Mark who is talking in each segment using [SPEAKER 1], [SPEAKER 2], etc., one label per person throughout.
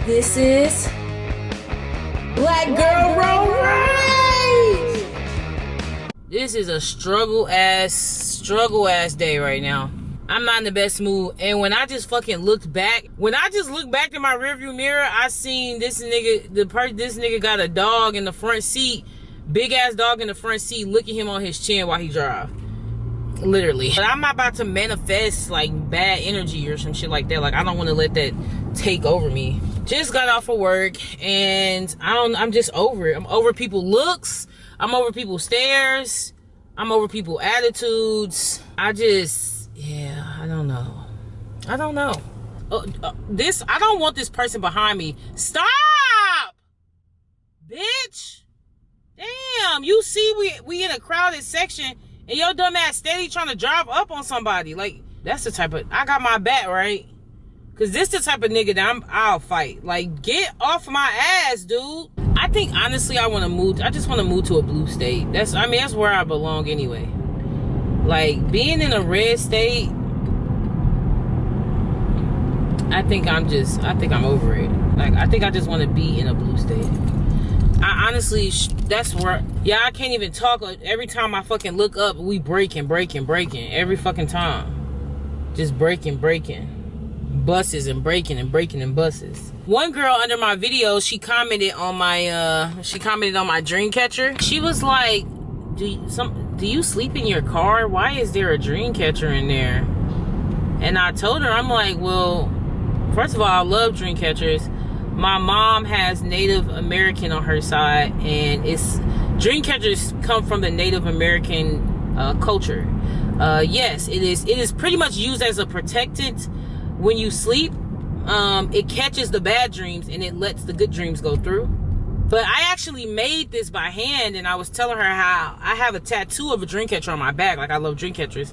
[SPEAKER 1] This is Black Girl Road Rage. This is a struggle ass day right now. I'm not in the best mood. And when I just fucking looked back, in my rearview mirror, I seen this nigga, this nigga got a dog in the front seat, big ass dog in the front seat, licking him on his chin while he drive. Literally. But I'm not about to manifest like bad energy or some shit like that. Like, I don't want to let that take over me. Just got off of work and I'm just over it. I'm over people's looks. I'm over people's stares. I'm over people's attitudes. I don't know. I don't want this person behind me. Stop! Bitch! Damn, you see we in a crowded section and your dumb ass steady trying to drive up on somebody. Like, that's the type of, I got my back, right? Cause this the type of nigga that I'll fight. Like, get off my ass, dude. I think honestly I just wanna move to a blue state. That's where I belong anyway. Like, being in a red state, I think I'm over it. Like, I think I just want to be in a blue state. I honestly, that's where, I can't even talk. Every time I fucking look up, we breaking. Every fucking time. Just breaking. Buses and breaking and buses. One girl under my video, she commented on my dream catcher. She was like, do you sleep in your car? Why is there a dream catcher in there? And I told her, I'm like, well, first of all, I love dream catchers. My mom has Native American on her side, and dream catchers come from the Native American culture. Yes, it is pretty much used as a protectant when you sleep. It catches the bad dreams and it lets the good dreams go through. But I actually made this by hand, and I was telling her how I have a tattoo of a dream catcher on my back. Like, I love dream catchers.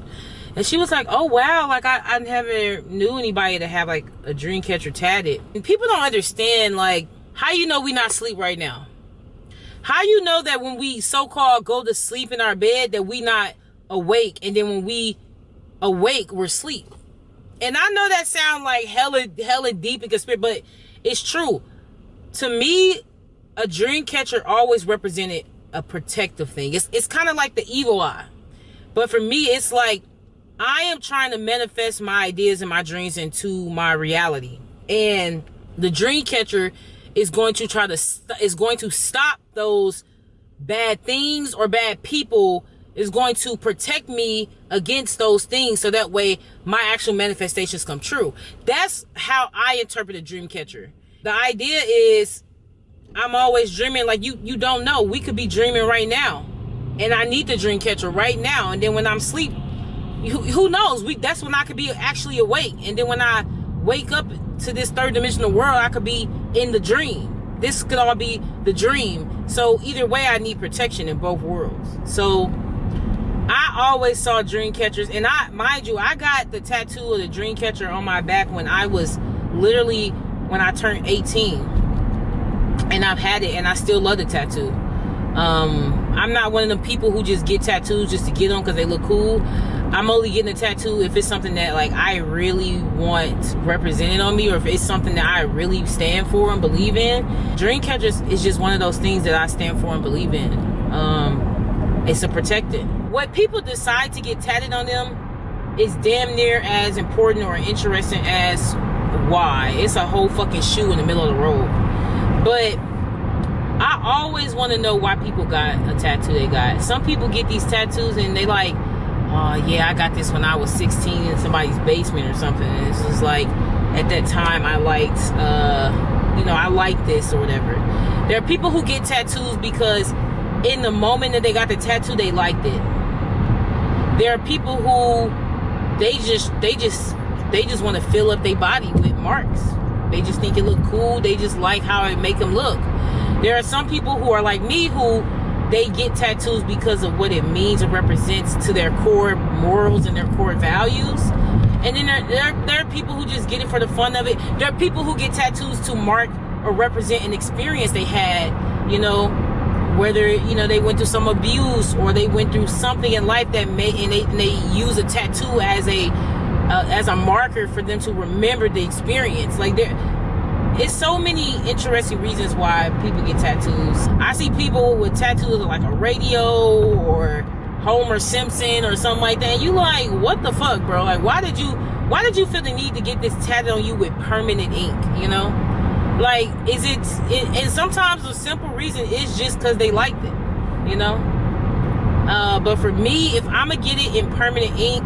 [SPEAKER 1] And she was like, oh wow, like I never knew anybody to have like a dream catcher tatted. And people don't understand, like, how you know we not asleep right now? How you know that when we so-called go to sleep in our bed that we not awake, and then when we awake, we're asleep? And I know that sound like hella deep and conspiracy, but it's true. To me, a dream catcher always represented a protective thing. It's kind of like the evil eye. But for me, it's like, I am trying to manifest my ideas and my dreams into my reality. And the dream catcher is going to stop those bad things or bad people, is going to protect me against those things, so that way my actual manifestations come true. That's how I interpret a dream catcher. The idea is, I'm always dreaming. Like, you don't know. We could be dreaming right now, and I need the dream catcher right now. And then when I'm asleep, who knows? That's when I could be actually awake. And then when I wake up to this third dimensional world, I could be in the dream. This could all be the dream. So either way, I need protection in both worlds. So I always saw dream catchers, and mind you, I got the tattoo of the dream catcher on my back when I turned 18. And I've had it, and I still love the tattoo. I'm not one of the people who just get tattoos just to get them because they look cool. I'm only getting a tattoo if it's something that, like, I really want represented on me, or if it's something that I really stand for and believe in. Dream catchers is just one of those things that I stand for and believe in. It's a protectant. What people decide to get tatted on them is damn near as important or interesting as why. It's a whole fucking shoe in the middle of the road. But I always want to know why people got a tattoo they got. Some people get these tattoos and they like, oh yeah, I got this when I was 16 in somebody's basement or something. And it's just like, at that time I liked, I liked this or whatever. There are people who get tattoos because in the moment that they got the tattoo, they liked it. There are people who they just want to fill up their body with marks. They just think it look cool. They just like how it make them look. There are some people who are like me, who they get tattoos because of what it means and represents to their core morals and their core values. And then there are people who just get it for the fun of it. There are people who get tattoos to mark or represent an experience they had, whether, they went through some abuse or they went through something in life that they use a tattoo as a marker for them to remember the experience. Like, it's so many interesting reasons why people get tattoos. I see people with tattoos of like a radio or Homer Simpson or something like that. And you like, what the fuck, bro? Like, why did you feel the need to get this tattooed on you with permanent ink, you know? Like, is it and sometimes the simple reason is just because they liked it, you know? But for me, if I'm gonna get it in permanent ink,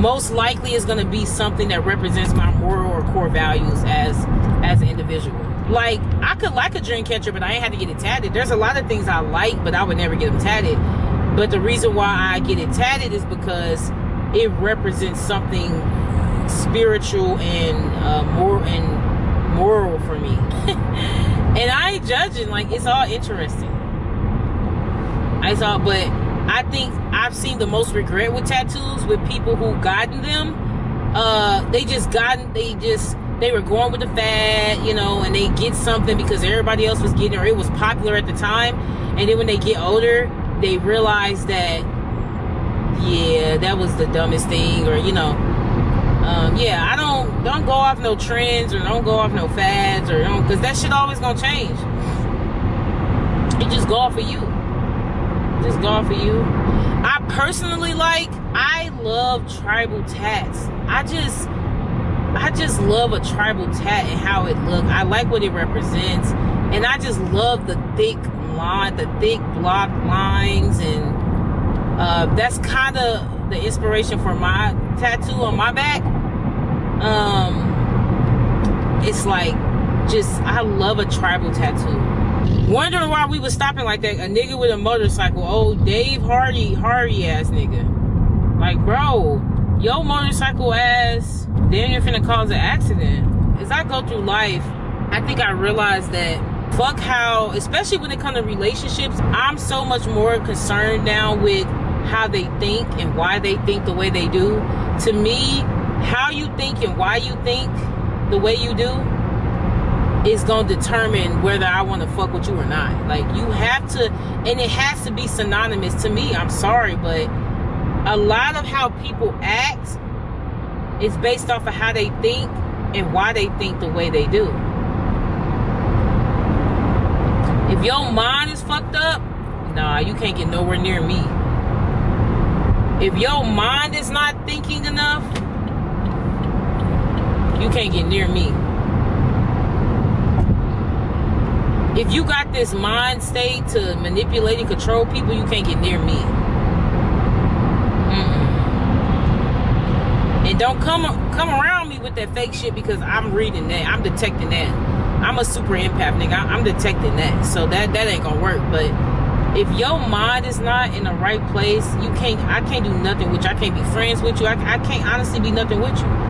[SPEAKER 1] most likely it's gonna be something that represents my moral or core values as an individual. Like, I could like a dream catcher, but I ain't had to get it tatted. There's a lot of things I like, but I would never get them tatted. But the reason why I get it tatted is because it represents something spiritual and moral for me. And I ain't judging. Like, it's all interesting. But I think I've seen the most regret with tattoos with people who gotten them. They were going with the fad, you know, and they get something because everybody else was getting it, or it was popular at the time. And then when they get older, they realize that, yeah, that was the dumbest thing, or, you know, I don't go off no trends, or don't go off no fads, or don't, because that shit always gonna change. You just go off of you. Just go off of you. I personally I love tribal tats. I just love a tribal tat and how it looks. I like what it represents, and I just love the thick block lines, and that's kind of the inspiration for my tattoo on my back. It's like, I love a tribal tattoo. Wondering why we was stopping like that. A nigga with a motorcycle, old Dave Hardy ass nigga. Like, bro, your motorcycle ass damn near finna cause an accident. As I go through life, I think I realized that fuck how, especially when it comes to relationships, I'm so much more concerned now with how they think and why they think the way they do. To me, how you think and why you think the way you do is gonna determine whether I want to fuck with you or not. Like, you have to, and it has to be synonymous to me. I'm sorry, but a lot of how people act is based off of how they think and why they think the way they do. If your mind is fucked up, nah, you can't get nowhere near me. If your mind is not thinking enough, you can't get near me. If you got this mind state to manipulate and control people, you can't get near me. And don't come around me with that fake shit, because I'm reading that. I'm detecting that. I'm a super empath, nigga. I'm detecting that. So that ain't gonna work. But if your mind is not in the right place, I can't do nothing with you. I can't be friends with you. I can't honestly be nothing with you.